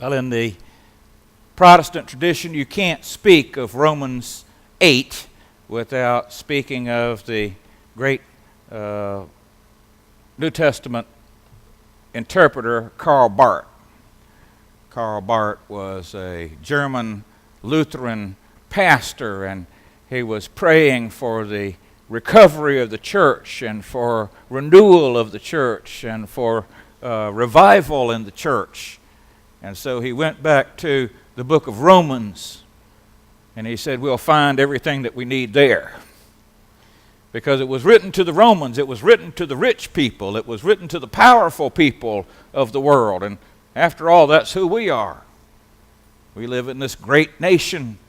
Well, in the Protestant tradition, you can't speak of Romans 8 without speaking of the great New Testament interpreter Karl Barth. Karl Barth was a German Lutheran pastor, and he was praying for the recovery of the church and for renewal of the church and for revival in the church. And so he went back to the book of Romans, and he said, we'll find everything that we need there. Because it was written to the Romans, it was written to the rich people, it was written to the powerful people of the world. And after all, that's who we are. We live in this great nation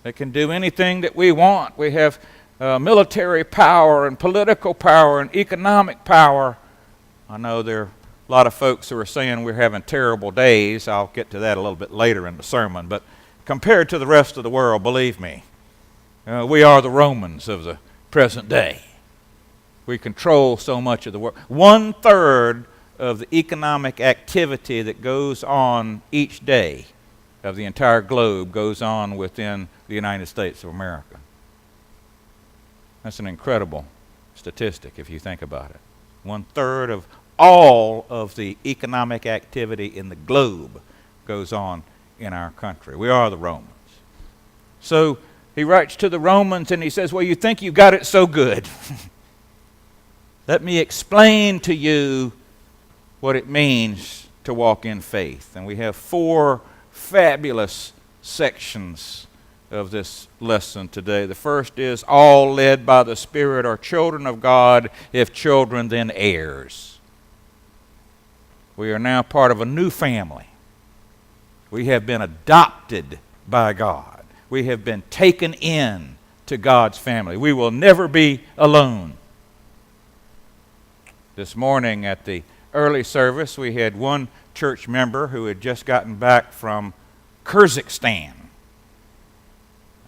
that can do anything that we want. We have military power and political power and economic power. I know there are a lot of folks who are saying we're having terrible days. I'll get to that a little bit later in the sermon. But compared to the rest of the world, believe me, we are the Romans of the present day. We control so much of the world. 1/3 of the economic activity that goes on each day of the entire globe goes on within the United States of America. That's an incredible statistic if you think about it. 1/3 of all of the economic activity in the globe goes on in our country. We are the Romans. So he writes to the Romans and he says, well, you think you got it so good. Let me explain to you what it means to walk in faith. And we have 4 fabulous sections of this lesson today. The first is, all led by the Spirit are children of God, if children then heirs. We are now part of a new family. We have been adopted by God. We have been taken in to God's family. We will never be alone. This morning at the early service, we had one church member who had just gotten back from Kyrgyzstan.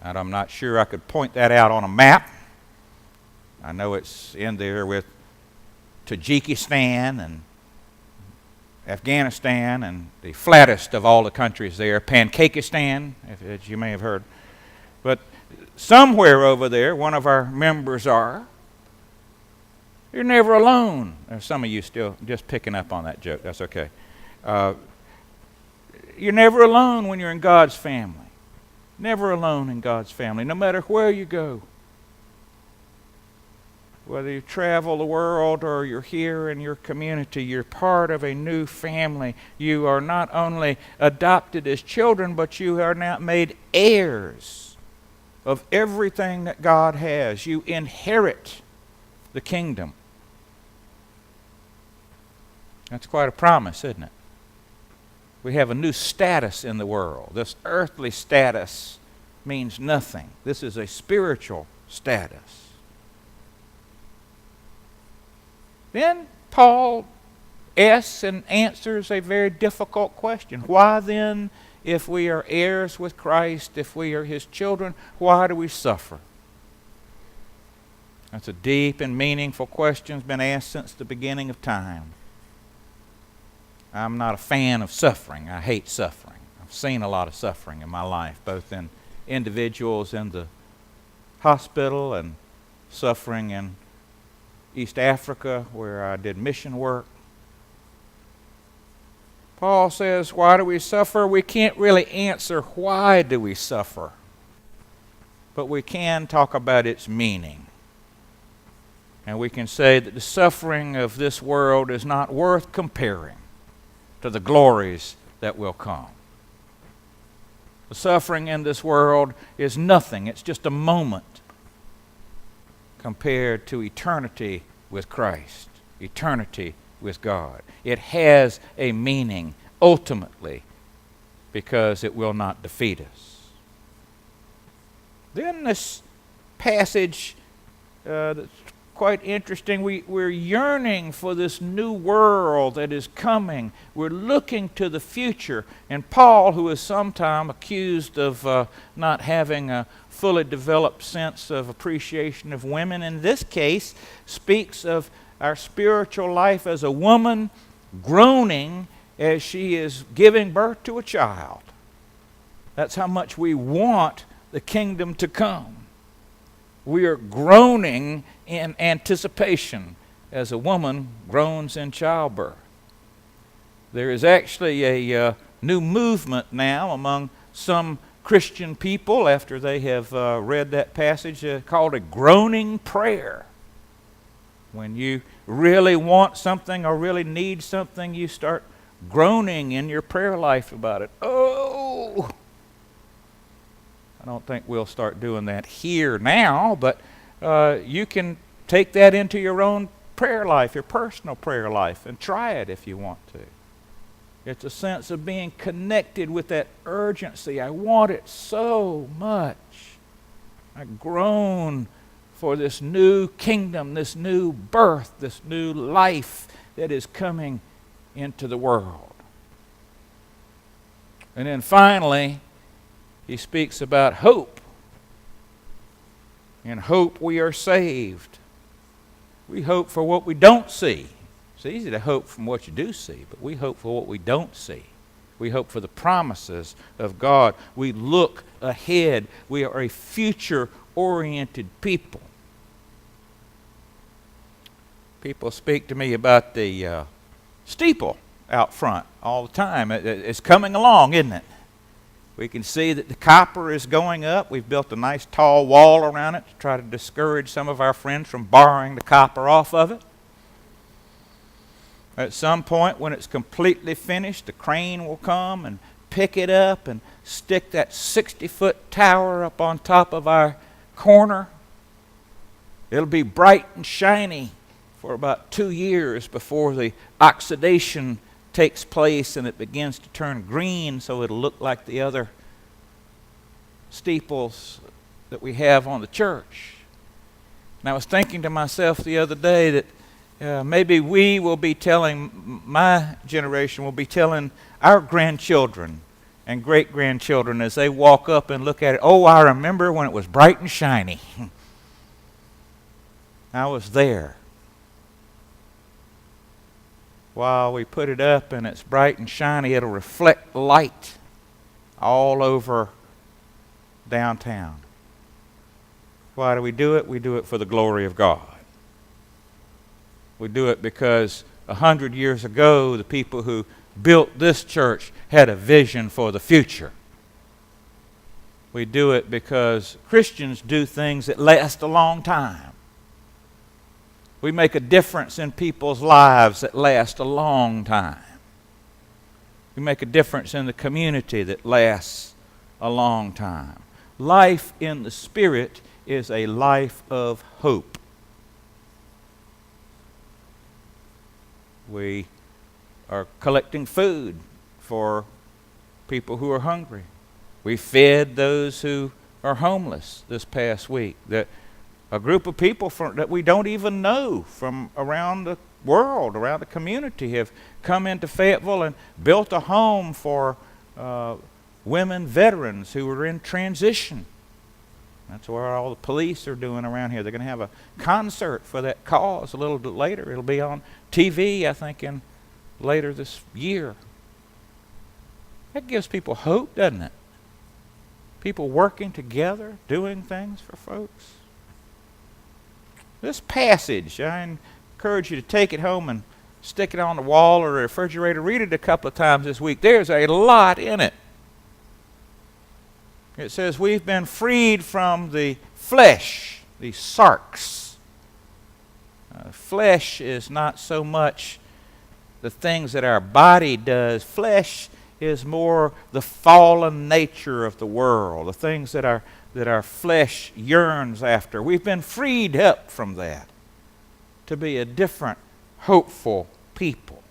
And I'm not sure I could point that out on a map. I know it's in there with Tajikistan and Afghanistan and the flattest of all the countries there, Pankakistan, as you may have heard. But somewhere over there, one of our members are. You're never alone. There's some of you still just picking up on that joke. That's okay. You're never alone when you're in God's family. Never alone in God's family, no matter where you go. Whether you travel the world or you're here in your community, you're part of a new family. You are not only adopted as children, but you are now made heirs of everything that God has. You inherit the kingdom. That's quite a promise, isn't it? We have a new status in the world. This earthly status means nothing. This is a spiritual status. Then Paul asks and answers a very difficult question. Why then, if we are heirs with Christ, if we are his children, why do we suffer? That's a deep and meaningful question. It's been asked since the beginning of time. I'm not a fan of suffering. I hate suffering. I've seen a lot of suffering in my life, both in individuals in the hospital and suffering in East Africa, where I did mission work. Paul says, why do we suffer? We can't really answer why do we suffer, but we can talk about its meaning. And we can say that the suffering of this world is not worth comparing to the glories that will come. The suffering in this world is nothing. It's just a moment compared to eternity with Christ, eternity with God. It has a meaning ultimately because it will not defeat us. Then this passage that's quite interesting. We're yearning for this new world that is coming. We're looking to the future. And Paul, who is sometimes accused of not having a fully developed sense of appreciation of women, in this case speaks of our spiritual life as a woman groaning as she is giving birth to a child. That's how much we want the kingdom to come. We are groaning in anticipation as a woman groans in childbirth. There is actually a new movement now among some Christian people after they have read that passage called a groaning prayer. When you really want something or really need something, you start groaning in your prayer life about it. Oh! I don't think we'll start doing that here now, but you can take that into your own prayer life, your personal prayer life, and try it if you want to. It's a sense of being connected with that urgency. I want it so much. I groan for this new kingdom, this new birth, this new life that is coming into the world. And then finally, he speaks about hope. In hope we are saved. We hope for what we don't see. It's easy to hope from what you do see, but we hope for what we don't see. We hope for the promises of God. We look ahead. We are a future-oriented people. People speak to me about the steeple out front all the time. It's coming along, isn't it? We can see that the copper is going up. We've built a nice tall wall around it to try to discourage some of our friends from borrowing the copper off of it. At some point, when it's completely finished, the crane will come and pick it up and stick that 60-foot tower up on top of our corner. It'll be bright and shiny for about 2 years before the oxidation takes place and it begins to turn green, so it'll look like the other steeples that we have on the church. And I was thinking to myself the other day that maybe we will be telling, my generation will be telling our grandchildren and great-grandchildren as they walk up and look at it, oh, I remember when it was bright and shiny. I was there. While we put it up and it's bright and shiny, it'll reflect light all over downtown. Why do we do it? We do it for the glory of God. We do it because 100 years ago, the people who built this church had a vision for the future. We do it because Christians do things that last a long time. We make a difference in people's lives that last a long time. We make a difference in the community that lasts a long time. Life in the Spirit is a life of hope. We are collecting food for people who are hungry. We fed those who are homeless this past week. A group of people that we don't even know from around the world, around the community, have come into Fayetteville and built a home for women veterans who are in transition. That's what all the police are doing around here. They're going to have a concert for that cause a little bit later. It'll be on TV, I think, later this year. That gives people hope, doesn't it? People working together, doing things for folks. This passage, I encourage you to take it home and stick it on the wall or the refrigerator. Read it a couple of times this week. There's a lot in it. It says we've been freed from the flesh, the sarx. Flesh is not so much the things that our body does. Flesh is more the fallen nature of the world, the things that our flesh yearns after. We've been freed up from that to be a different, hopeful people.